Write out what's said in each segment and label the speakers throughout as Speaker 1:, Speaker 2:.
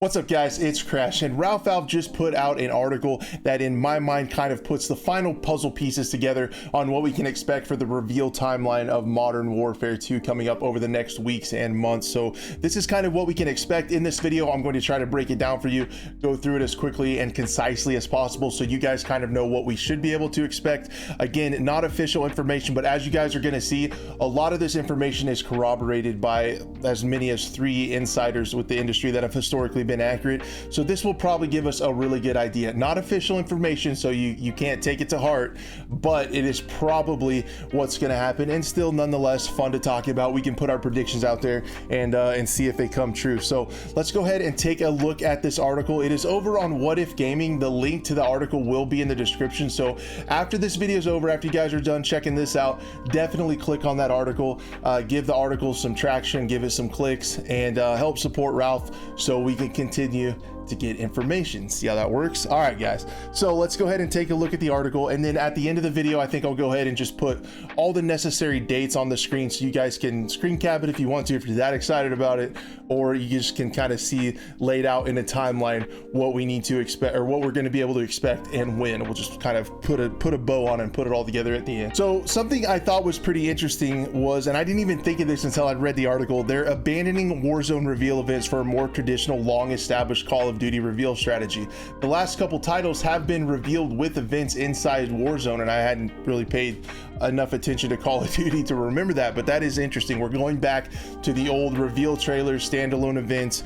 Speaker 1: What's up guys, it's Crash, and Ralph Valve just put out an article that in my mind kind of puts the final puzzle pieces together on what we can expect for the reveal timeline of Modern Warfare 2 coming up over the next weeks and months. So this is kind of what we can expect in this video. I'm going to try to break it down for you, go through it as quickly and concisely as possible so you guys kind of know what we should be able to expect. Again, not official information, but as you guys are going to see, a lot of this information is corroborated by as many as 3 insiders with the industry that have historically been accurate. So this will probably give us a really good idea. Not official information, so you can't take it to heart, but it is probably what's going to happen, and still nonetheless fun to talk about. We can put our predictions out there and see if they come true. So let's go ahead and take a look at this article. It is over on What If Gaming. The link to the article will be in the description. So after this video is over, after you guys are done checking this out, definitely click on that article, give the article some traction, give it some clicks, and help support Ralph so we can continue to get information. See how that works? All right guys, so let's go ahead and take a look at the article, and then at the end of the video I think I'll go ahead and just put all the necessary dates on the screen so you guys can screen cap it if you want to, if you're that excited about it, or you just can kind of see laid out in a timeline what we need to expect, or what we're going to be able to expect and when. We'll just kind of put a bow on and put it all together at the end. So something I thought was pretty interesting was, and I didn't even think of this until I'd read the article, they're abandoning Warzone reveal events for a more traditional, long established Call of Duty reveal strategy. The last couple titles have been revealed with events inside Warzone, and I hadn't really paid enough attention to Call of Duty to remember that, but that is interesting. We're going back to the old reveal trailers, standalone events,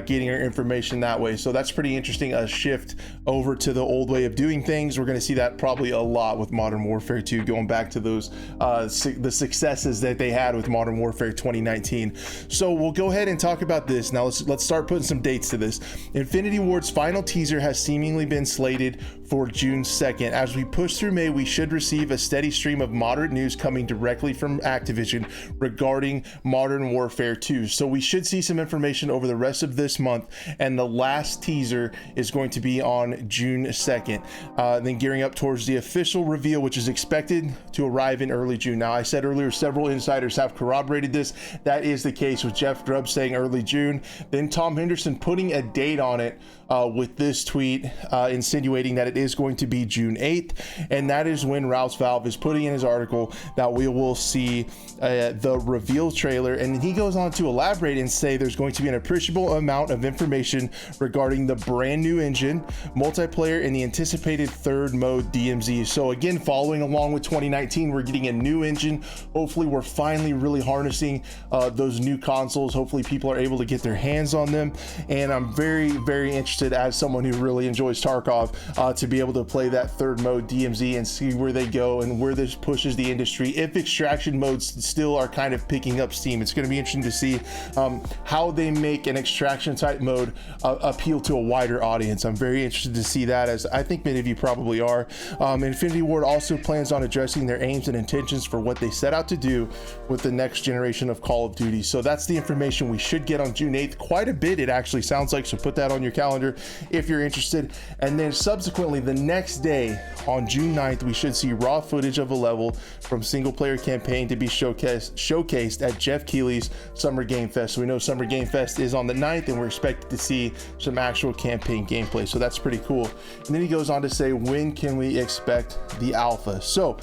Speaker 1: getting our information that way. So that's pretty interesting, a shift over to the old way of doing things. We're going to see that probably a lot with Modern Warfare 2, going back to those the successes that they had with Modern Warfare 2019. So we'll go ahead and talk about this. Now let's start putting some dates to this. Infinity Ward's final teaser has seemingly been slated for June 2nd. As we push through May, we should receive a steady stream of moderate news coming directly from Activision regarding Modern Warfare 2. So we should see some information over the rest of this month, and the last teaser is going to be on June 2nd. Then gearing up towards the official reveal, which is expected to arrive in early June. Now, I said earlier, several insiders have corroborated this. That is the case, with Jeff Grubb saying early June, then Tom Henderson putting a date on it with this tweet insinuating that it is going to be June 8th, and that is when Ralph Valve is putting in his article that we will see the reveal trailer. And he goes on to elaborate and say there's going to be an appreciable amount of information regarding the brand new engine, multiplayer, and the anticipated third mode DMZ. So again, following along with 2019, we're getting a new engine. Hopefully we're finally really harnessing those new consoles. Hopefully people are able to get their hands on them, and I'm very interested, as someone who really enjoys Tarkov, to be able to play that third mode DMZ and see where they go and where this pushes the industry. If extraction modes still are kind of picking up steam, it's going to be interesting to see how they make an extraction type mode appeal to a wider audience. I'm very interested to see that, as I think many of you probably are. Infinity Ward also plans on addressing their aims and intentions for what they set out to do with the next generation of Call of Duty. So that's the information we should get on June 8th. Quite a bit, it actually sounds like, so put that on your calendar if you're interested. And then subsequently the next day on June 9th, we should see raw footage of a level from single player campaign to be showcased at Jeff Keighley's Summer Game Fest. So we know Summer Game Fest is on the 9th, and we're expected to see some actual campaign gameplay, so that's pretty cool. And then he goes on to say, when can we expect the alpha? So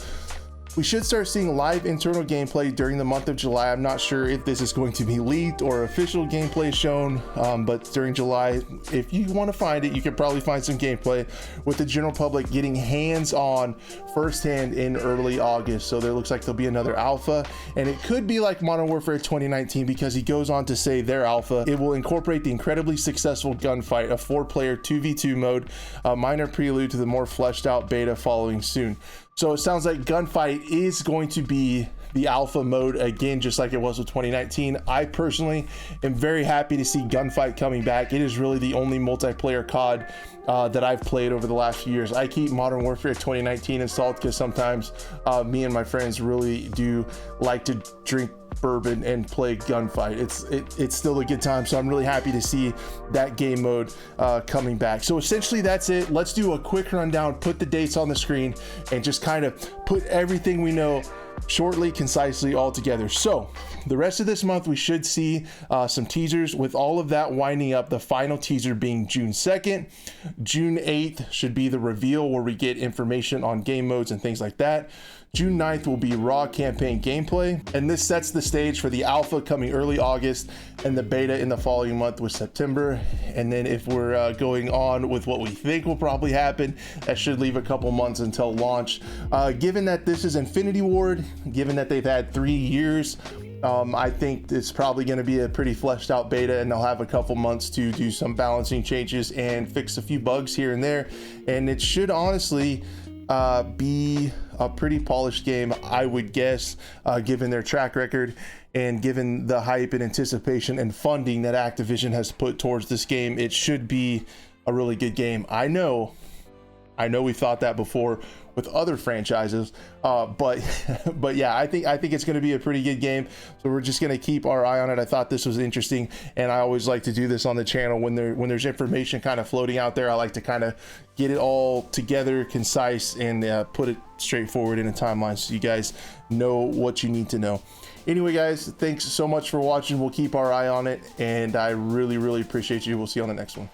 Speaker 1: we should start seeing live internal gameplay during the month of July. I'm not sure if this is going to be leaked or official gameplay shown, but during July, if you want to find it, you can probably find some gameplay, with the general public getting hands-on firsthand in early August. So there looks like there'll be another alpha, and it could be like Modern Warfare 2019, because he goes on to say their alpha, it will incorporate the incredibly successful gunfight, a 4-player 2v2 mode, a minor prelude to the more fleshed out beta following soon. So it sounds like gunfight is going to be the alpha mode again, just like it was with 2019. I personally am very happy to see gunfight coming back. It is really the only multiplayer COD that I've played over the last few years. I keep Modern Warfare 2019 installed because sometimes me and my friends really do like to drink bourbon and play gunfight. It's still a good time, so I'm really happy to see that game mode coming back. So essentially that's it. Let's do a quick rundown, put the dates on the screen, and just kind of put everything we know shortly, concisely, all together. So the rest of this month we should see some teasers, with all of that winding up, the final teaser being June 2nd. June 8th should be the reveal, where we get information on game modes and things like that. June 9th will be raw campaign gameplay, and this sets the stage for the alpha coming early August and the beta in the following month with September. And then if we're going on with what we think will probably happen, that should leave a couple months until launch. Given that this is Infinity Ward, given that they've had 3 years, I think it's probably going to be a pretty fleshed out beta, and they'll have a couple months to do some balancing changes and fix a few bugs here and there. And it should honestly be a pretty polished game, I would guess, given their track record and given the hype and anticipation and funding that Activision has put towards this game. It should be a really good game. I know we've thought that before with other franchises, but yeah, I think it's going to be a pretty good game. So we're just going to keep our eye on it. I thought this was interesting, and I always like to do this on the channel when there's information kind of floating out there. I like to kind of get it all together, concise, and put it straightforward in a timeline so you guys know what you need to know. Anyway, guys, thanks so much for watching. We'll keep our eye on it, and I really appreciate you. We'll see you on the next one.